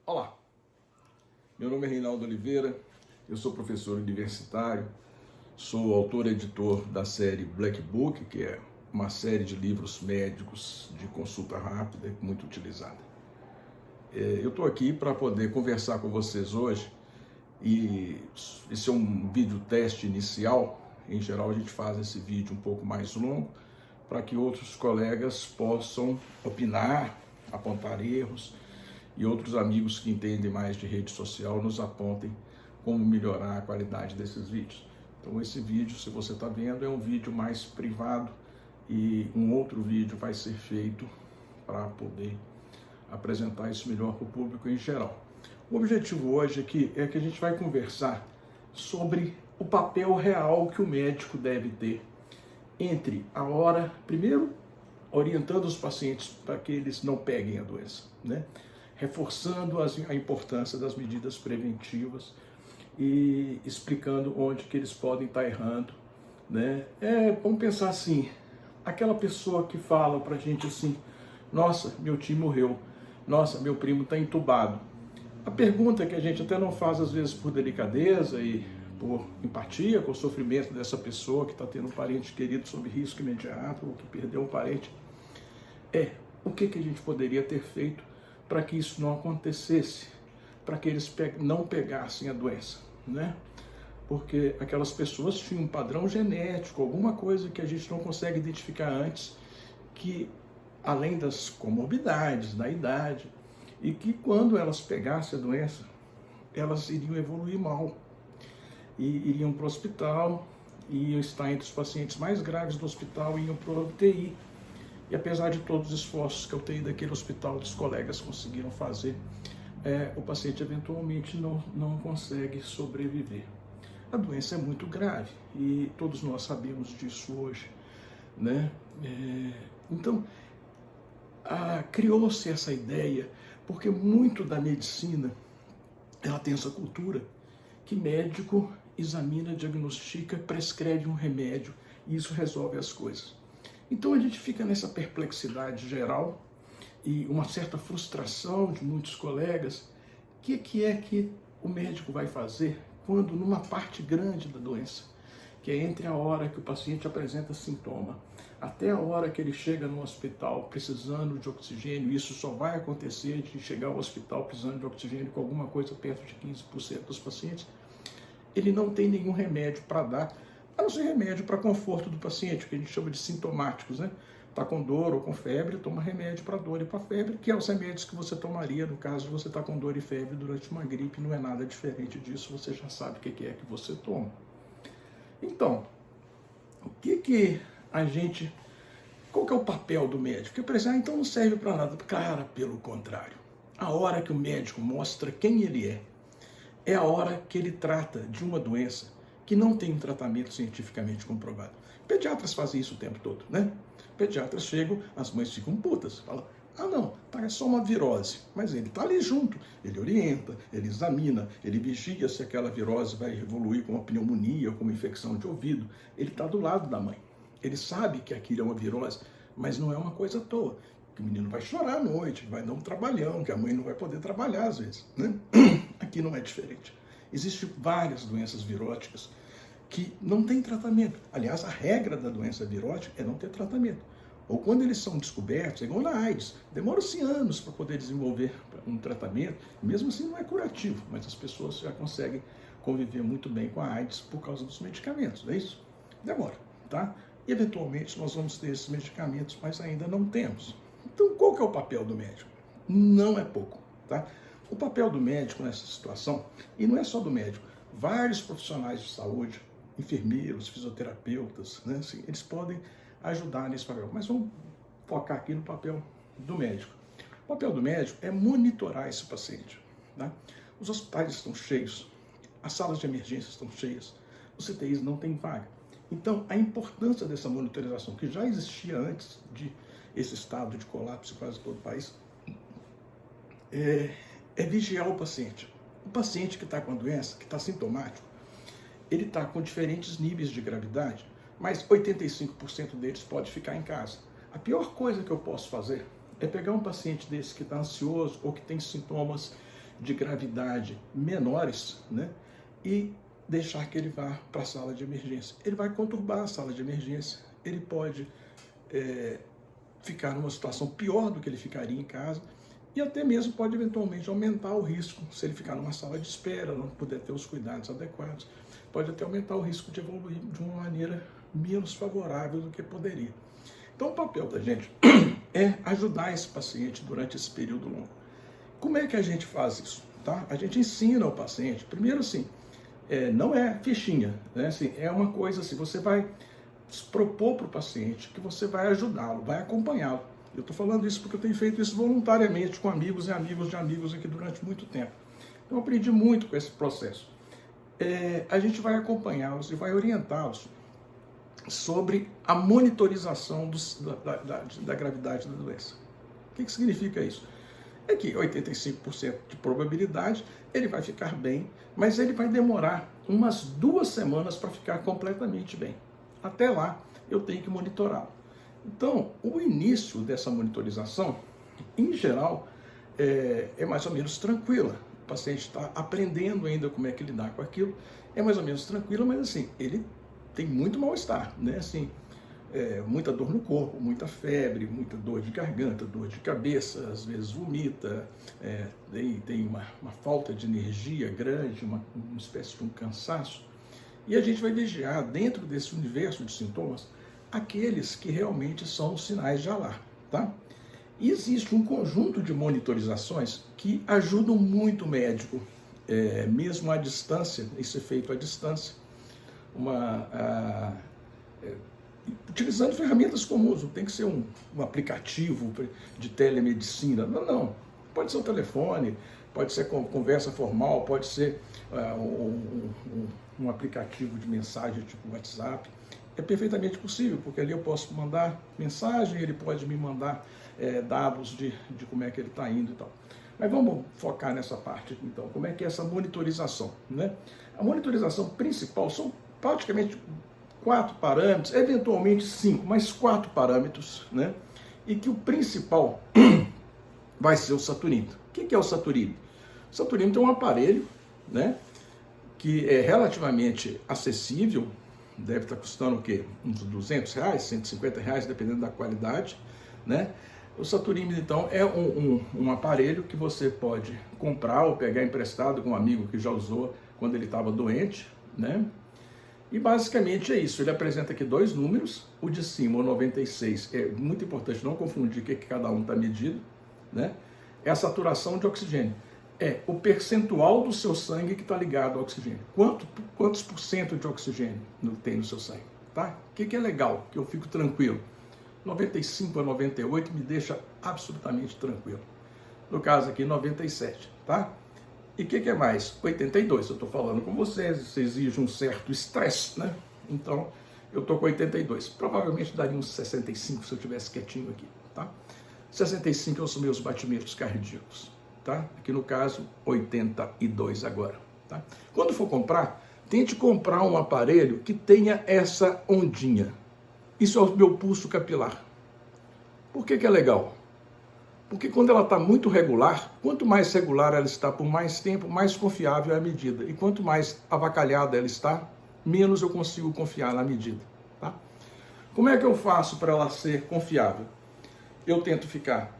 Olá, meu nome é Reinaldo Oliveira, eu sou professor universitário, sou autor e editor da série Black Book, que é uma série de livros médicos de consulta rápida e muito utilizada. Eu estou aqui para poder conversar com vocês hoje e esse é um vídeo teste inicial. Em geral a gente faz esse vídeo um pouco mais longo para que outros colegas possam opinar, apontar erros e outros amigos que entendem mais de rede social nos apontem como melhorar a qualidade desses vídeos. Então esse vídeo, se você está vendo, é um vídeo mais privado e um outro vídeo vai ser feito para poder apresentar isso melhor para o público em geral. O objetivo hoje aqui é que a gente vai conversar sobre o papel real que o médico deve ter entre a hora, primeiro, orientando os pacientes para que eles não peguem a doença, né? Reforçando a importância das medidas preventivas e explicando onde que eles podem estar errando, né? Vamos pensar assim, aquela pessoa que fala pra gente assim, nossa, meu tio morreu, nossa, meu primo está entubado. A pergunta que a gente até não faz às vezes por delicadeza e por empatia com o sofrimento dessa pessoa que está tendo um parente querido sob risco imediato ou que perdeu um parente, o que a gente poderia ter feito para que isso não acontecesse, para que eles não pegassem a doença, né? Porque aquelas pessoas tinham um padrão genético, alguma coisa que a gente não consegue identificar antes, que além das comorbidades, da idade, e que quando elas pegassem a doença, elas iriam evoluir mal, e iriam para o hospital, iam estar entre os pacientes mais graves do hospital, iam para o UTI. E apesar de todos os esforços que a UTI daquele hospital, os colegas conseguiram fazer, o paciente eventualmente não consegue sobreviver. A doença é muito grave e todos nós sabemos disso hoje, né? Então, criou-se essa ideia, porque muito da medicina, ela tem essa cultura que médico examina, diagnostica, prescreve um remédio e isso resolve as coisas. Então a gente fica nessa perplexidade geral e uma certa frustração de muitos colegas. O que é que o médico vai fazer quando numa parte grande da doença, que é entre a hora que o paciente apresenta sintoma até a hora que ele chega no hospital precisando de oxigênio, isso só vai acontecer de chegar ao hospital precisando de oxigênio com alguma coisa perto de 15% dos pacientes, ele não tem nenhum remédio para dar, a não ser remédio para conforto do paciente, o que a gente chama de sintomáticos, né? Está com dor ou com febre, toma remédio para dor e para febre, que é os remédios que você tomaria no caso de você estar com dor e febre durante uma gripe, não é nada diferente disso, você já sabe o que é que você toma. Então, qual que é o papel do médico? Porque parece, então não serve para nada. Cara, pelo contrário, a hora que o médico mostra quem ele é a hora que ele trata de uma doença que não tem um tratamento cientificamente comprovado. Pediatras fazem isso o tempo todo, né? Pediatras chegam, as mães ficam putas, falam, não, é só uma virose. Mas ele está ali junto, ele orienta, ele examina, ele vigia se aquela virose vai evoluir com uma pneumonia ou com uma infecção de ouvido. Ele está do lado da mãe. Ele sabe que aquilo é uma virose, mas não é uma coisa à toa. Que o menino vai chorar à noite, vai dar um trabalhão, que a mãe não vai poder trabalhar às vezes, né? Aqui não é diferente. Existem várias doenças viróticas que não têm tratamento. Aliás, a regra da doença virótica é não ter tratamento. Ou quando eles são descobertos, é igual na AIDS, demora-se anos para poder desenvolver um tratamento, mesmo assim não é curativo, mas as pessoas já conseguem conviver muito bem com a AIDS por causa dos medicamentos, não é isso? Demora, tá? E eventualmente nós vamos ter esses medicamentos, mas ainda não temos. Então qual que é o papel do médico? Não é pouco, tá? O papel do médico nessa situação, e não é só do médico, vários profissionais de saúde, enfermeiros, fisioterapeutas, né, assim, eles podem ajudar nesse papel. Mas vamos focar aqui no papel do médico. O papel do médico é monitorar esse paciente, tá? Os hospitais estão cheios, as salas de emergência estão cheias, os CTIs não têm vaga. Então, a importância dessa monitorização, que já existia antes de esse estado de colapso em quase todo o país, é vigiar o paciente. O paciente que está com a doença, que está sintomático, ele está com diferentes níveis de gravidade, mas 85% deles pode ficar em casa. A pior coisa que eu posso fazer é pegar um paciente desse que está ansioso ou que tem sintomas de gravidade menores, né? E deixar que ele vá para a sala de emergência. Ele vai conturbar a sala de emergência, ele pode ficar numa situação pior do que ele ficaria em casa e até mesmo pode eventualmente aumentar o risco, se ele ficar numa sala de espera, não puder ter os cuidados adequados, pode até aumentar o risco de evoluir de uma maneira menos favorável do que poderia. Então o papel da gente é ajudar esse paciente durante esse período longo. Como é que a gente faz isso? Tá? A gente ensina o paciente, primeiro assim, não é fichinha, né? Assim, é uma coisa assim, você vai propor para o paciente que você vai ajudá-lo, vai acompanhá-lo. Eu estou falando isso porque eu tenho feito isso voluntariamente com amigos e amigos de amigos aqui durante muito tempo. Então eu aprendi muito com esse processo. A gente vai acompanhá-los e vai orientá-los sobre a monitorização da gravidade da doença. O que significa isso? É que 85% de probabilidade ele vai ficar bem, mas ele vai demorar umas 2 semanas para ficar completamente bem. Até lá, eu tenho que monitorá-lo. Então, o início dessa monitorização, em geral, é mais ou menos tranquila. O paciente está aprendendo ainda como é que lidar com aquilo. É mais ou menos tranquilo, mas assim, ele tem muito mal-estar, né? Assim, muita dor no corpo, muita febre, muita dor de garganta, dor de cabeça, às vezes vomita, tem uma falta de energia grande, uma espécie de um cansaço. E a gente vai vigiar dentro desse universo de sintomas aqueles que realmente são os sinais de alarme, tá? E existe um conjunto de monitorizações que ajudam muito o médico, mesmo à distância, isso é feito à distância, utilizando ferramentas comuns, não tem que ser um aplicativo de telemedicina, não, pode ser o telefone, pode ser conversa formal, pode ser um aplicativo de mensagem tipo WhatsApp. É perfeitamente possível, porque ali eu posso mandar mensagem, ele pode me mandar dados de como é que ele está indo e tal. Mas vamos focar nessa parte aqui, então, como é que é essa monitorização, né? A monitorização principal são praticamente 4 parâmetros, eventualmente 5, mas 4 parâmetros, né? E que o principal vai ser o saturímetro. O que é o saturímetro? O saturímetro é um aparelho, né, que é relativamente acessível, deve estar custando o quê? Uns R$200, R$150, dependendo da qualidade, né? O saturímetro, então, é um aparelho que você pode comprar ou pegar emprestado com um amigo que já usou quando ele estava doente, né? E basicamente é isso, ele apresenta aqui 2 números, o de cima, o 96, é muito importante não confundir o que cada um está medindo, né? É a saturação de oxigênio, é o percentual do seu sangue que está ligado ao oxigênio, quantos por cento de oxigênio tem no seu sangue, tá? O que é legal, que eu fico tranquilo, 95 a 98 me deixa absolutamente tranquilo, no caso aqui 97, tá? E o que é mais? 82, eu estou falando com vocês, isso exige um certo estresse, né? Então, eu estou com 82. Provavelmente daria uns 65 se eu estivesse quietinho aqui, tá? 65 são meus batimentos cardíacos, tá? Aqui no caso, 82 agora, tá? Quando for comprar, tente comprar um aparelho que tenha essa ondinha. Isso é o meu pulso capilar. Por que é legal? Porque quando ela está muito regular, quanto mais regular ela está por mais tempo, mais confiável é a medida. E quanto mais avacalhada ela está, menos eu consigo confiar na medida. Tá? Como é que eu faço para ela ser confiável? Eu tento ficar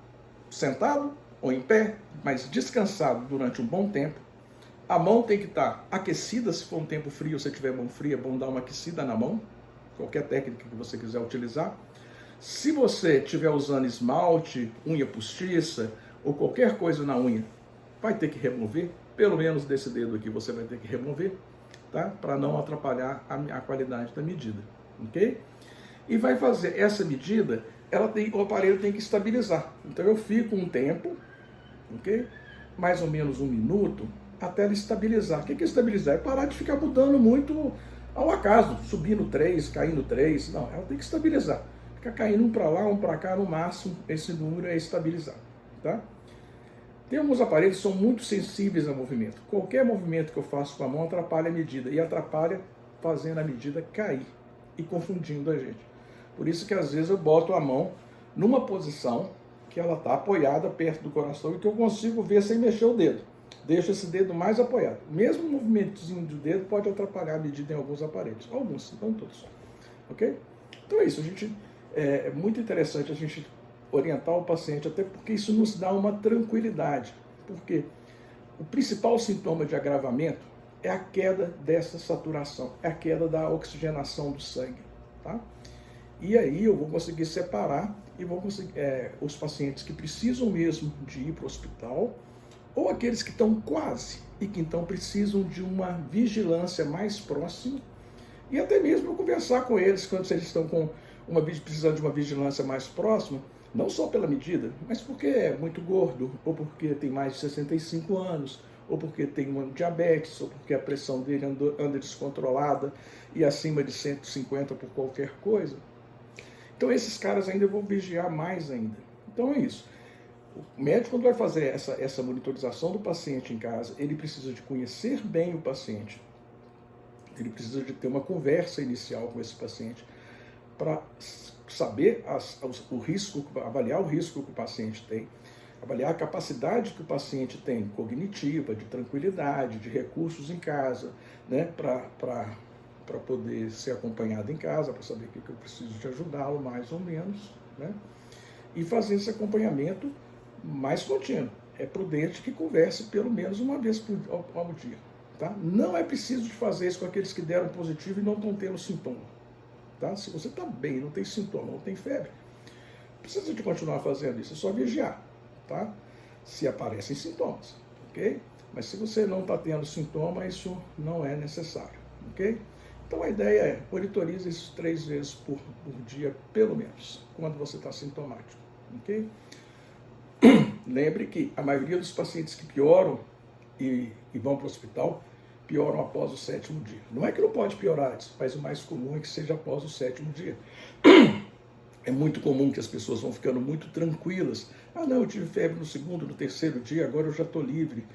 sentado ou em pé, mas descansado durante um bom tempo. A mão tem que estar aquecida, se for um tempo frio, se tiver mão fria, é bom dar uma aquecida na mão. Qualquer técnica que você quiser utilizar. Se você estiver usando esmalte, unha postiça ou qualquer coisa na unha, vai ter que remover, pelo menos desse dedo aqui você vai ter que remover, tá? Para não atrapalhar a qualidade da medida, ok? E vai fazer essa medida, o aparelho tem que estabilizar. Então eu fico um tempo, ok? Mais ou menos 1 minuto, até ela estabilizar. O que é estabilizar? É parar de ficar mudando muito ao acaso, subindo 3, caindo 3, não, ela tem que estabilizar. Fica caindo um para lá, um para cá, no máximo, esse número é estabilizado, tá? Tem alguns aparelhos que são muito sensíveis a movimento. Qualquer movimento que eu faço com a mão atrapalha a medida, e atrapalha fazendo a medida cair e confundindo a gente. Por isso que às vezes eu boto a mão numa posição que ela está apoiada perto do coração e que eu consigo ver sem mexer o dedo. deixo esse dedo mais apoiado. Mesmo um movimentozinho do dedo pode atrapalhar a medida em alguns aparelhos. Alguns, não todos. Ok? Então é isso. É muito interessante a gente orientar o paciente, até porque isso nos dá uma tranquilidade. Porque o principal sintoma de agravamento é a queda dessa saturação, é a queda da oxigenação do sangue. Tá? E aí eu vou conseguir separar e vou conseguir os pacientes que precisam mesmo de ir para o hospital, ou aqueles que estão quase e que então precisam de uma vigilância mais próxima, e até mesmo conversar com eles quando eles estão precisando de uma vigilância mais próxima, não só pela medida, mas porque é muito gordo, ou porque tem mais de 65 anos, ou porque tem um diabetes, ou porque a pressão dele anda descontrolada e acima de 150 por qualquer coisa. Então esses caras ainda vão vigiar mais ainda. Então é isso. O médico, quando vai fazer essa monitorização do paciente em casa, ele precisa de conhecer bem o paciente. Ele precisa de ter uma conversa inicial com esse paciente para saber o risco, avaliar o risco que o paciente tem, avaliar a capacidade que o paciente tem cognitiva, de tranquilidade, de recursos em casa, né, para poder ser acompanhado em casa, para saber o que eu preciso de ajudá-lo mais ou menos, né, e fazer esse acompanhamento mais contínuo. É prudente que converse pelo menos uma vez ao dia. Tá? Não é preciso de fazer isso com aqueles que deram positivo e não estão tendo sintoma. Tá? Se você está bem, não tem sintoma, não tem febre, precisa de continuar fazendo isso, é só vigiar, tá? Se aparecem sintomas, ok? Mas se você não está tendo sintoma, isso não é necessário, ok? Então a ideia é, monitorize isso 3 vezes por dia, pelo menos, quando você está sintomático, ok? Lembre que a maioria dos pacientes que pioram e vão para o hospital, pioram após o 7º dia. Não é que não pode piorar antes, mas o mais comum é que seja após o 7º dia. É muito comum que as pessoas vão ficando muito tranquilas. Ah, não, eu tive febre no 2º, no 3º dia, agora eu já estou livre.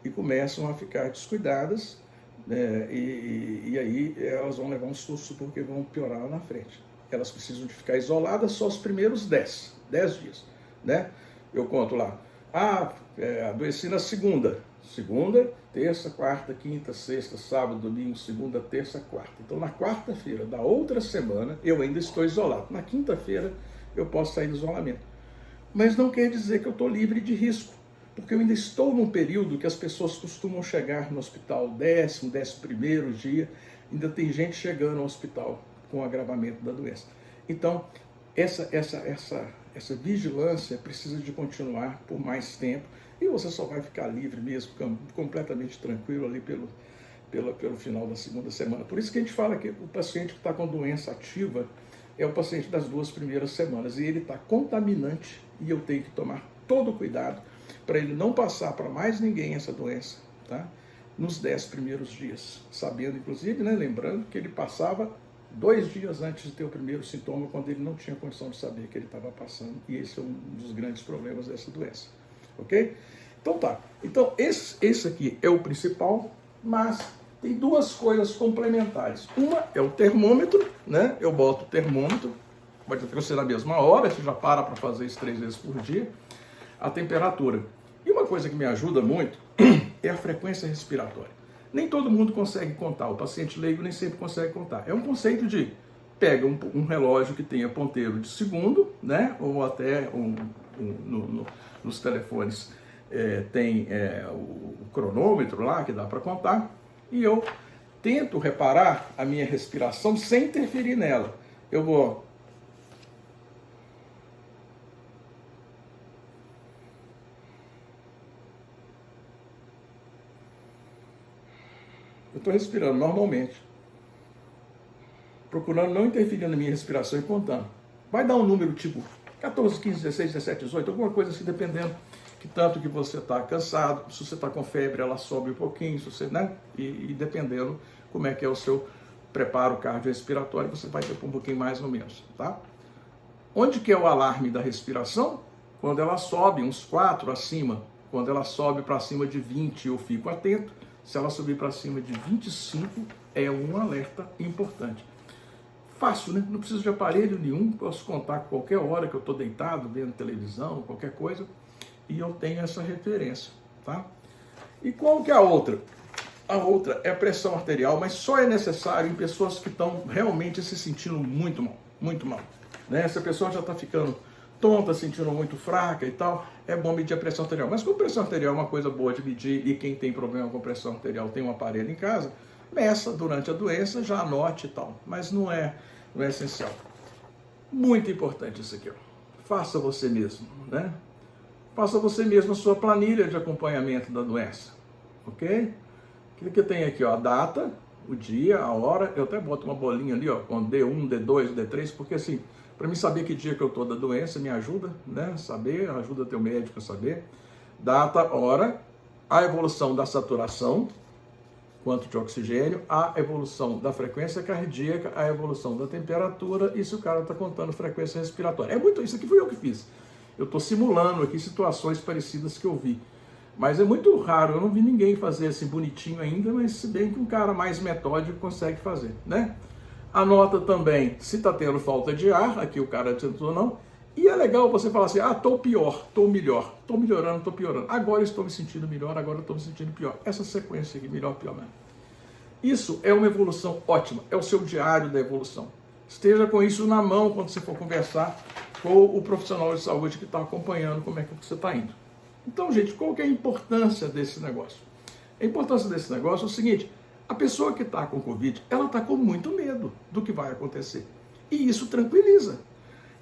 E começam a ficar descuidadas, né, e aí elas vão levar um susto porque vão piorar lá na frente. Elas precisam de ficar isoladas só os primeiros 10 dias. Né? Eu conto lá, adoeci na segunda, terça, quarta, quinta, sexta, sábado, domingo, segunda, terça, quarta. Então, na quarta-feira da outra semana, eu ainda estou isolado. Na quinta-feira, eu posso sair do isolamento. Mas não quer dizer que eu estou livre de risco, porque eu ainda estou num período que as pessoas costumam chegar no hospital 10º, 11º dia, ainda tem gente chegando ao hospital com agravamento da doença. Então, essa vigilância precisa de continuar por mais tempo, e você só vai ficar livre mesmo, completamente tranquilo ali pelo final da 2ª semana. Por isso que a gente fala que o paciente que está com doença ativa é o paciente das 2 primeiras semanas, e ele está contaminante, e eu tenho que tomar todo o cuidado para ele não passar para mais ninguém essa doença, tá? Nos 10 primeiros dias, sabendo inclusive, né, lembrando que ele passava 2 dias antes de ter o primeiro sintoma, quando ele não tinha condição de saber que ele estava passando, e esse é um dos grandes problemas dessa doença, ok? Então tá, então esse aqui é o principal, mas tem 2 coisas complementares. Uma é o termômetro, né? Eu boto o termômetro, pode ser na mesma hora, você já para fazer isso 3 vezes por dia, a temperatura. E uma coisa que me ajuda muito é a frequência respiratória. Nem todo mundo consegue contar, o paciente leigo nem sempre consegue contar. É um conceito de, pega um relógio que tenha ponteiro de segundo, né? Ou até nos telefones tem o cronômetro lá, que dá para contar, e eu tento reparar a minha respiração sem interferir nela. Eu vou... Eu estou respirando normalmente, procurando não interferir na minha respiração e contando. Vai dar um número tipo 14, 15, 16, 17, 18, alguma coisa assim, dependendo que tanto que você está cansado. Se você está com febre, ela sobe um pouquinho, se você, né? E dependendo como é que é o seu preparo cardiorrespiratório, você vai ter um pouquinho mais ou menos, tá? Onde que é o alarme da respiração? Quando ela sobe uns 4 acima, quando ela sobe para cima de 20, eu fico atento. Se ela subir para cima de 25, é um alerta importante. Fácil, né? Não preciso de aparelho nenhum, posso contar qualquer hora que eu estou deitado, vendo televisão, qualquer coisa, e eu tenho essa referência, tá? E qual que é a outra? A outra é a pressão arterial, mas só é necessário em pessoas que estão realmente se sentindo muito mal, muito mal. Né? Essa pessoa já está ficando tonta, sentindo muito fraca e tal, é bom medir a pressão arterial. Mas como pressão arterial é uma coisa boa de medir, e quem tem problema com pressão arterial tem um aparelho em casa, meça durante a doença, já anote e tal. Mas não é essencial. Muito importante isso aqui, ó. Faça você mesmo, né? Faça você mesmo a sua planilha de acompanhamento da doença, ok? O que tem aqui, ó, a data, o dia, a hora, eu até boto uma bolinha ali, ó, com D1, D2, D3, porque assim, para mim saber que dia que eu tô da doença, me ajuda, né? Saber, ajuda teu médico a saber. Data, hora, a evolução da saturação, quanto de oxigênio, a evolução da frequência cardíaca, a evolução da temperatura, e se o cara está contando frequência respiratória. É muito, isso aqui fui eu que fiz. Eu estou simulando aqui situações parecidas que eu vi. Mas é muito raro, eu não vi ninguém fazer assim bonitinho ainda, mas se bem que um cara mais metódico consegue fazer, né? Anota também se está tendo falta de ar, aqui o cara tentou não. E é legal você falar assim, estou pior, estou melhor, estou melhorando, estou piorando. Agora estou me sentindo melhor, agora estou me sentindo pior. Essa sequência aqui, melhor, pior, né? Isso é uma evolução ótima, é o seu diário da evolução. Esteja com isso na mão quando você for conversar com o profissional de saúde que está acompanhando como é que você está indo. Então, gente, qual que é a importância desse negócio? A importância desse negócio é o seguinte, a pessoa que está com Covid, ela está com muito medo do que vai acontecer. E isso tranquiliza.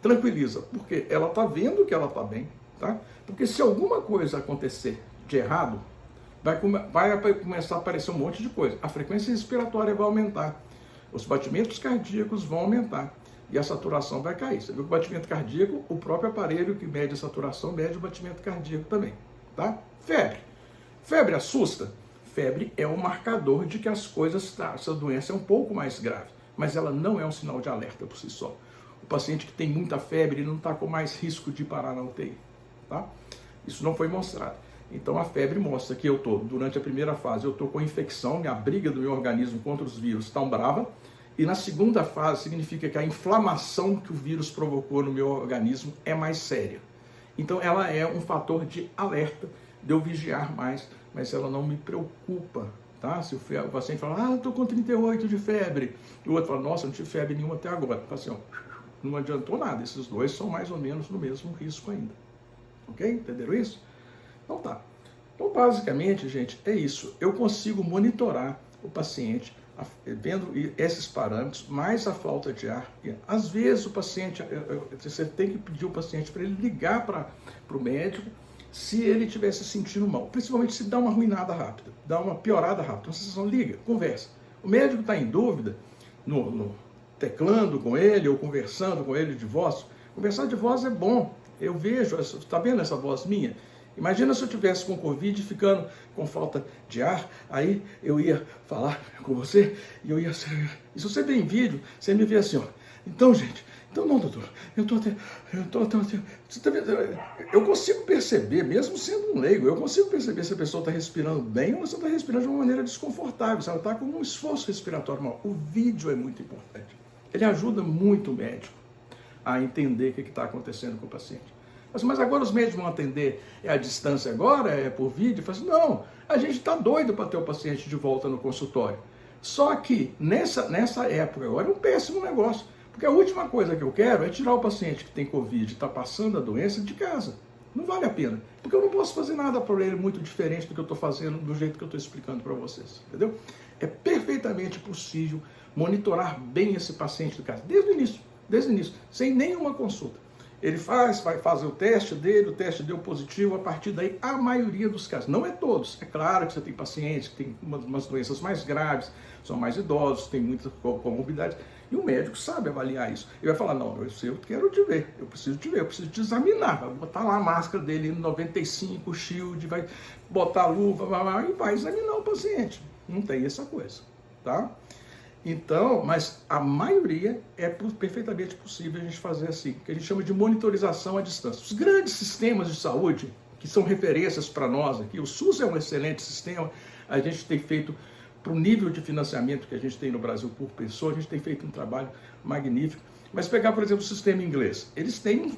Tranquiliza, porque ela está vendo que ela está bem, tá? Porque se alguma coisa acontecer de errado, vai começar a aparecer um monte de coisa. A frequência respiratória vai aumentar, os batimentos cardíacos vão aumentar e a saturação vai cair. Você viu que o batimento cardíaco, o próprio aparelho que mede a saturação mede o batimento cardíaco também, tá? Febre. Febre assusta? Febre é um marcador de que as coisas, essa doença é um pouco mais grave, mas ela não é um sinal de alerta por si só. O paciente que tem muita febre não está com mais risco de parar na UTI, tá? Isso não foi mostrado. Então a febre mostra que eu estou, durante a primeira fase, eu estou com infecção, minha briga do meu organismo contra os vírus está brava, e na segunda fase significa que a inflamação que o vírus provocou no meu organismo é mais séria. Então ela é um fator de alerta, de eu vigiar mais, mas ela não me preocupa, tá? Se o paciente fala, estou com 38 de febre, e o outro fala, nossa, não tive febre nenhuma até agora. Fala assim, não adiantou nada, esses dois são mais ou menos no mesmo risco ainda. Ok? Entenderam isso? Então tá. Então basicamente, gente, é isso. Eu consigo monitorar o paciente vendo esses parâmetros, mais a falta de ar. E, às vezes o paciente, você tem que pedir o paciente para ele ligar para o médico se ele estiver se sentindo mal. Principalmente se dá uma ruinada rápida, dá uma piorada rápida. Então você só liga, conversa. O médico está em dúvida, teclando com ele ou conversando com ele de voz. Conversar de voz é bom. Eu vejo, está vendo essa voz minha? Imagina se eu tivesse com Covid ficando com falta de ar, aí eu ia falar com você e eu ia... E se você vê em vídeo, você me vê assim, Então, gente, não, doutor, eu consigo perceber, mesmo sendo um leigo, eu consigo perceber se a pessoa está respirando bem ou se ela está respirando de uma maneira desconfortável, se ela está com um esforço respiratório mal. O vídeo é muito importante. Ele ajuda muito o médico a entender o que está acontecendo com o paciente. Mas agora os médicos vão atender à distância agora, é por vídeo? Assim, não, a gente está doido para ter o paciente de volta no consultório. Só que nessa época agora é um péssimo negócio, porque a última coisa que eu quero é tirar o paciente que tem Covid e está passando a doença de casa. Não vale a pena, porque eu não posso fazer nada para ele muito diferente do que eu estou fazendo, do jeito que eu estou explicando para vocês, entendeu? É perfeitamente possível monitorar bem esse paciente do caso, desde o início, sem nenhuma consulta. Ele vai fazer o teste dele, o teste deu positivo, a partir daí a maioria dos casos, não é todos, é claro que você tem pacientes que têm umas doenças mais graves, são mais idosos, têm muitas comorbidades, e o médico sabe avaliar isso. Ele vai falar, não, eu quero te ver, eu preciso te examinar, vai botar lá a máscara dele, 95, shield, vai botar a luva, e vai examinar o paciente. Não tem essa coisa, tá? Então, mas a maioria é perfeitamente possível a gente fazer assim, que a gente chama de monitorização à distância. Os grandes sistemas de saúde, que são referências para nós aqui, o SUS é um excelente sistema, a gente tem feito, para o nível de financiamento que a gente tem no Brasil por pessoa, a gente tem feito um trabalho magnífico. Mas pegar, por exemplo, o sistema inglês, eles têm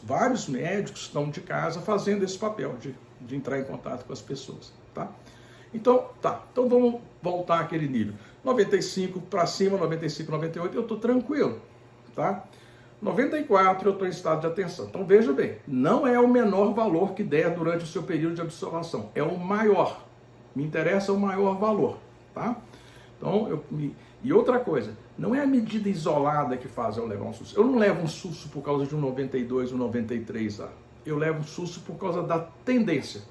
vários médicos que estão de casa fazendo esse papel de entrar em contato com as pessoas, tá? Então vamos voltar àquele nível. 95 para cima, 95, 98, eu estou tranquilo, tá? 94 eu estou em estado de atenção. Então veja bem, não é o menor valor que der durante o seu período de observação, é o maior. Me interessa o maior valor, tá? Então, e outra coisa, não é a medida isolada que faz eu levar um susto. Eu não levo um susto por causa de um 92, um 93 lá. Eu levo um susto por causa da tendência.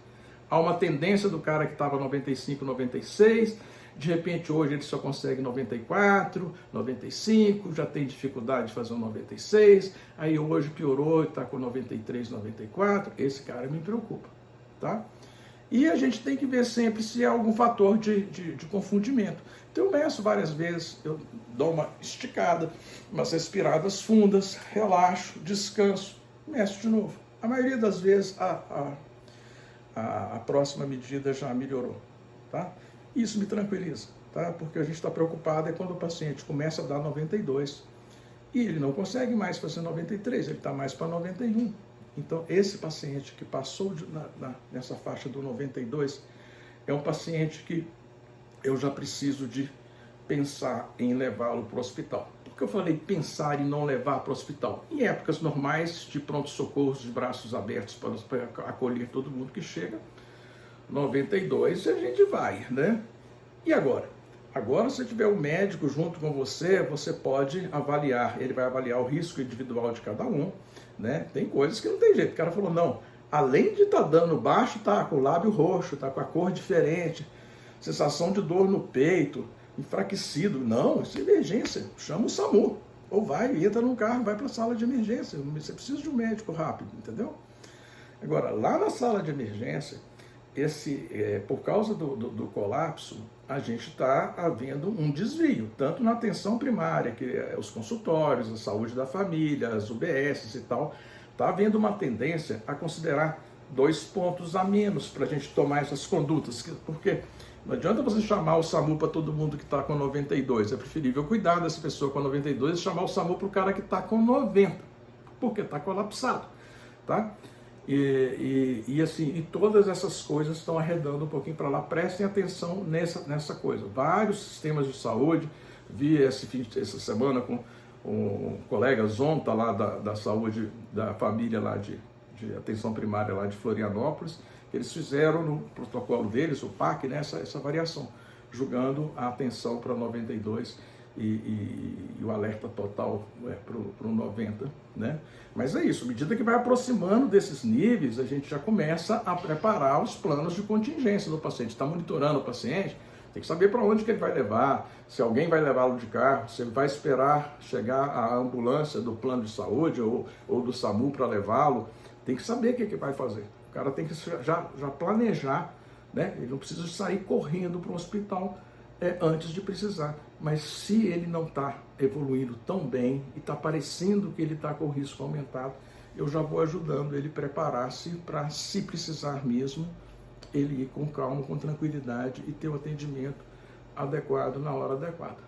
Há uma tendência do cara que estava 95, 96, de repente hoje ele só consegue 94, 95, já tem dificuldade de fazer um 96, aí hoje piorou e está com 93, 94, esse cara me preocupa, tá? E a gente tem que ver sempre se há algum fator de confundimento. Então eu meço várias vezes, eu dou uma esticada, umas respiradas fundas, relaxo, descanso, meço de novo. A maioria das vezes a próxima medida já melhorou, tá? Isso me tranquiliza, tá? Porque a gente está preocupado quando o paciente começa a dar 92 e ele não consegue mais fazer 93, ele está mais para 91. Então, esse paciente que passou nessa faixa do 92 é um paciente que eu já preciso de pensar em levá-lo para o hospital. Por que eu falei pensar em não levar para o hospital? Em épocas normais de pronto-socorro, de braços abertos para acolher todo mundo que chega, 92 a gente vai, né? E agora? Agora, se tiver um médico junto com você, você pode avaliar, ele vai avaliar o risco individual de cada um, né? Tem coisas que não tem jeito. O cara falou, não, além de estar dando baixo, tá com o lábio roxo, tá com a cor diferente, sensação de dor no peito, enfraquecido. Não, isso é emergência, chama o SAMU. Ou vai, entra no carro, vai para a sala de emergência. Você precisa de um médico rápido, entendeu? Agora, lá na sala de emergência, por causa do colapso, a gente está havendo um desvio, tanto na atenção primária, que é os consultórios, a saúde da família, as UBS e tal, está havendo uma tendência a considerar 2 pontos a menos para a gente tomar essas condutas, porque não adianta você chamar o SAMU para todo mundo que está com 92, é preferível cuidar dessa pessoa com 92 e chamar o SAMU para o cara que está com 90, porque está colapsado, tá? E todas essas coisas estão arredando um pouquinho para lá. Prestem atenção nessa coisa. Vários sistemas de saúde, vi essa semana com um colega Zonta lá da saúde da família lá de atenção primária lá de Florianópolis, eles fizeram no protocolo deles, o PAC, né, essa variação, julgando a atenção para 92 e o alerta total para o 90, né? Mas é isso, à medida que vai aproximando desses níveis, a gente já começa a preparar os planos de contingência do paciente. Está monitorando o paciente, tem que saber para onde que ele vai levar, se alguém vai levá-lo de carro, se ele vai esperar chegar a ambulância do plano de saúde ou do SAMU para levá-lo, tem que saber o que vai fazer. O cara tem que já planejar, né? Ele não precisa sair correndo para o hospital antes de precisar, mas se ele não está evoluindo tão bem e está parecendo que ele está com o risco aumentado, eu já vou ajudando ele a preparar-se para, se precisar mesmo, ele ir com calma, com tranquilidade e ter o atendimento adequado na hora adequada,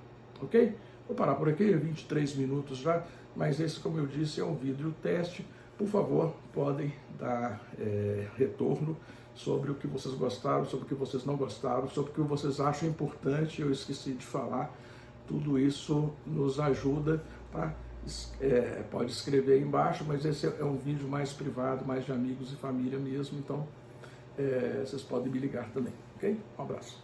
ok? Vou parar por aqui, 23 minutos já, mas esse, como eu disse, é um vídeo teste. Por favor, podem dar retorno sobre o que vocês gostaram, sobre o que vocês não gostaram, sobre o que vocês acham importante, eu esqueci de falar. Tudo isso nos ajuda, tá? Pode escrever aí embaixo, mas esse é um vídeo mais privado, mais de amigos e família mesmo, então vocês podem me ligar também, ok? Um abraço.